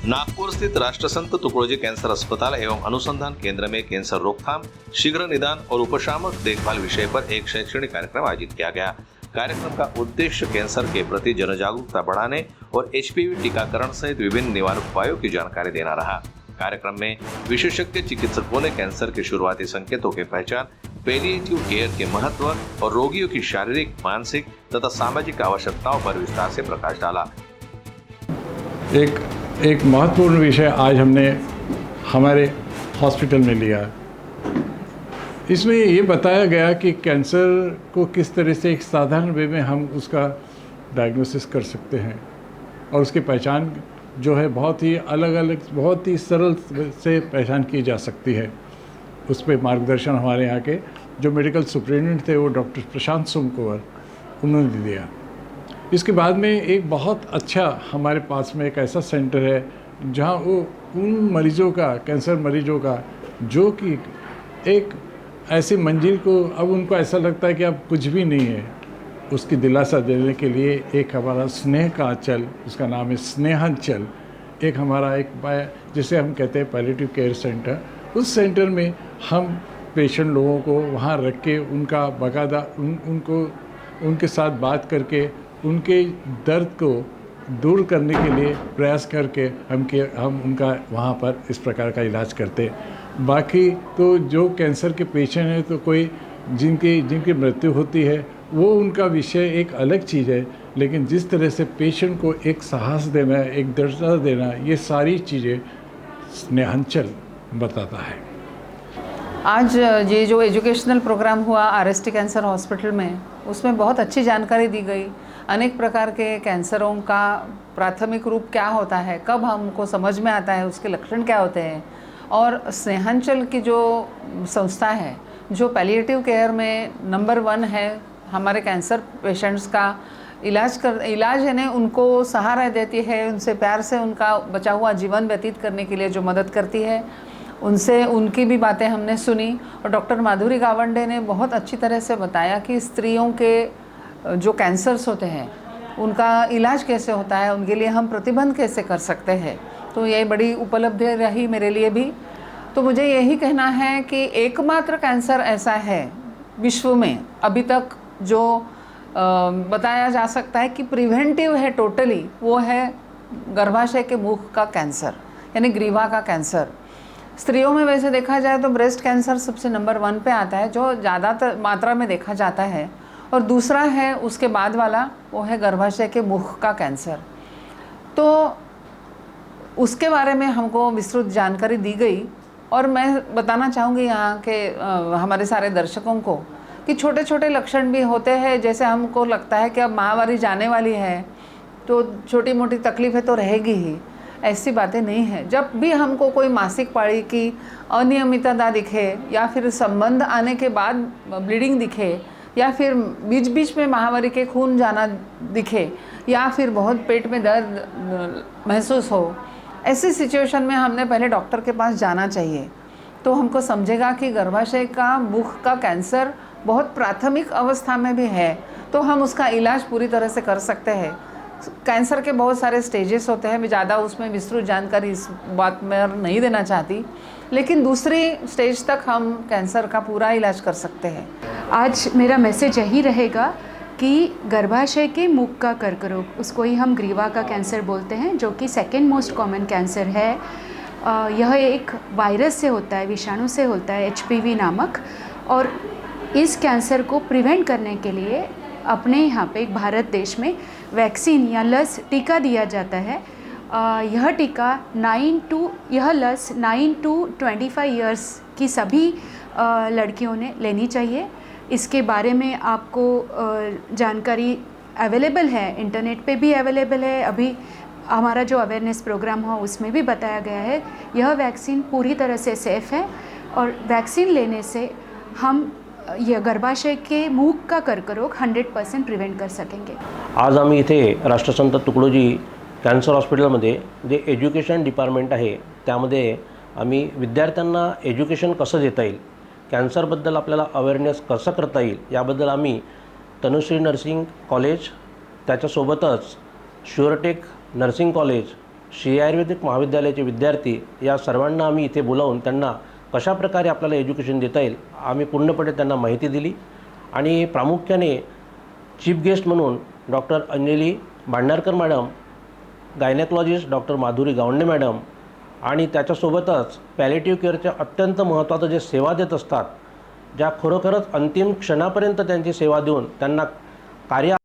नागपुर स्थित राष्ट्रसंत तुकडोजी कैंसर अस्पताल एवं अनुसंधान केंद्र में कैंसर रोकथाम, शीघ्र निदान और उपशामक देखभाल विषय पर एक शैक्षणिक कार्यक्रम आयोजित किया गया। कार्यक्रम का उद्देश्य कैंसर के प्रति जनजागरूकता बढ़ाने और एचपीवी टीकाकरण सहित विभिन्न निवारक उपायों की जानकारी देना रहा। कार्यक्रम में विशेषज्ञ चिकित्सकों ने कैंसर के शुरुआती संकेतों की पहचान, पैलिएटिव केयर के महत्व और रोगियों की शारीरिक, मानसिक तथा सामाजिक आवश्यकताओं पर विस्तार से प्रकाश डाला। एक महत्वपूर्ण विषय आज हमने हमारे हॉस्पिटल में लिया। इसमें ये बताया गया कि कैंसर को किस तरह से एक साधारण वे में हम उसका डायग्नोसिस कर सकते हैं और उसकी पहचान जो है बहुत ही अलग अलग, बहुत ही सरल से पहचान की जा सकती है। उस पर मार्गदर्शन हमारे यहाँ के जो मेडिकल सुपरिटेंडेंट थे वो डॉक्टर प्रशांत सोमकुमार, उन्होंने दिया। इसके बाद में एक बहुत अच्छा हमारे पास में एक ऐसा सेंटर है जहाँ वो उन मरीज़ों का, कैंसर मरीजों का जो कि एक ऐसी मंजिल को अब उनको ऐसा लगता है कि अब कुछ भी नहीं है, उसकी दिलासा देने के लिए एक हमारा स्नेह का आंचल, उसका नाम है स्नेहांचल, एक हमारा जिसे हम कहते हैं पैलिएटिव केयर सेंटर। उस सेंटर में हम पेशेंट लोगों को वहाँ रख के उनका बाकायदा उनके साथ बात करके उनके दर्द को दूर करने के लिए प्रयास करके हम उनका वहाँ पर इस प्रकार का इलाज करते हैं। बाकी तो जो कैंसर के पेशेंट हैं तो कोई जिनकी मृत्यु होती है वो उनका विषय एक अलग चीज़ है, लेकिन जिस तरह से पेशेंट को एक साहस देना, एक दृढ़ता देना, ये सारी चीज़ें स्नेहांचल बताता है। आज ये जो एजुकेशनल प्रोग्राम हुआ आरएसटी कैंसर हॉस्पिटल में, उसमें बहुत अच्छी जानकारी दी गई। अनेक प्रकार के कैंसरों का प्राथमिक रूप क्या होता है, कब हमको समझ में आता है, उसके लक्षण क्या होते हैं। और स्नेहांचल की जो संस्था है जो पैलिएटिव केयर में नंबर 1 है, हमारे कैंसर पेशेंट्स का इलाज है ना, उनको सहारा देती है, उनसे प्यार से उनका बचा हुआ जीवन व्यतीत करने के लिए जो मदद करती है, उनसे उनकी भी बातें हमने सुनी। और डॉक्टर माधुरी गावंडे ने बहुत अच्छी तरह से बताया कि स्त्रियों के जो कैंसर्स होते हैं उनका इलाज कैसे होता है, उनके लिए हम प्रतिबंध कैसे कर सकते हैं। तो ये बड़ी उपलब्धि रही मेरे लिए भी। तो मुझे यही कहना है कि एकमात्र कैंसर ऐसा है विश्व में अभी तक जो बताया जा सकता है कि प्रिवेंटिव है टोटली, वो है गर्भाशय के मुख का कैंसर, यानी ग्रीवा का कैंसर। स्त्रियों में वैसे देखा जाए तो ब्रेस्ट कैंसर सबसे नंबर 1 पे आता है, जो ज़्यादातर मात्रा में देखा जाता है, और दूसरा है उसके बाद वाला वो है गर्भाशय के मुख का कैंसर। तो उसके बारे में हमको विस्तृत जानकारी दी गई। और मैं बताना चाहूँगी यहाँ के हमारे सारे दर्शकों को कि छोटे छोटे लक्षण भी होते हैं। जैसे हमको लगता है कि अब माहवारी जाने वाली है तो छोटी मोटी तकलीफ़ें तो रहेगी ही, ऐसी बातें नहीं है। जब भी हमको कोई मासिक पाळी की अनियमितता दिखे, या फिर संबंध आने के बाद ब्लीडिंग दिखे, या फिर बीच बीच में माहवारी के खून जाना दिखे, या फिर बहुत पेट में दर्द महसूस हो, ऐसी सिचुएशन में हमने पहले डॉक्टर के पास जाना चाहिए। तो हमको समझेगा कि गर्भाशय का मुख का कैंसर बहुत प्राथमिक अवस्था में भी है, तो हम उसका इलाज पूरी तरह से कर सकते हैं। कैंसर के बहुत सारे स्टेजेस होते हैं, मैं ज़्यादा उसमें विस्तृत जानकारी इस बात में नहीं देना चाहती, लेकिन दूसरी स्टेज तक हम कैंसर का पूरा इलाज कर सकते हैं। आज मेरा मैसेज यही रहेगा कि गर्भाशय के मुख का कर्करोग, उसको ही हम ग्रीवा का कैंसर बोलते हैं, जो कि सेकेंड मोस्ट कॉमन कैंसर है। यह एक वायरस से होता है, विषाणु से होता है, HPV नामक। और इस कैंसर को प्रिवेंट करने के लिए अपने यहाँ पे भारत देश में वैक्सीन या लस टीका दिया जाता है। यह टीका 9 to 25 ईयर्स की सभी लड़कियों ने लेनी चाहिए। इसके बारे में आपको जानकारी अवेलेबल है, इंटरनेट पे भी अवेलेबल है। अभी हमारा जो अवेयरनेस प्रोग्राम हुआ उसमें भी बताया गया है। यह वैक्सीन पूरी तरह से सेफ़ है और वैक्सीन लेने से हम यह गर्भाशय के मुख का कर्करोग 100% प्रिवेंट कर सकेंगे। आज आम्ही इथे राष्ट्रसंत तुकडोजी कॅन्सर हॉस्पिटलमध्ये जे एज्युकेशन डिपार्टमेंट आहे त्यामध्ये आम्ही विद्यार्थ्यांना एज्युकेशन कसं देता येईल, कॅन्सरबद्दल आपल्याला अवेअरनेस कसं करता येईल याबद्दल आम्ही तनुश्री नर्सिंग कॉलेज, त्याच्यासोबतच शुअरटेक नर्सिंग कॉलेज, श्री आयुर्वेदिक महाविद्यालयाचे विद्यार्थी या सर्वांना आम्ही इथे बोलावून त्यांना कशाप्रकारे आपल्याला एज्युकेशन देता येईल आम्ही पूर्णपणे त्यांना माहिती दिली आणि प्रामुख्याने चीफ गेस्ट म्हणून doctor Anjali Bhandarkar madam, gynaecologist doctor Madhuri Gawande madam आणि त्याच्यासोबतच पॅलेटिव्ह केअरच्या अत्यंत महत्त्वाचं जे सेवा देत असतात, ज्या खरोखरच अंतिम क्षणापर्यंत त्यांची सेवा देऊन त्यांना कार्य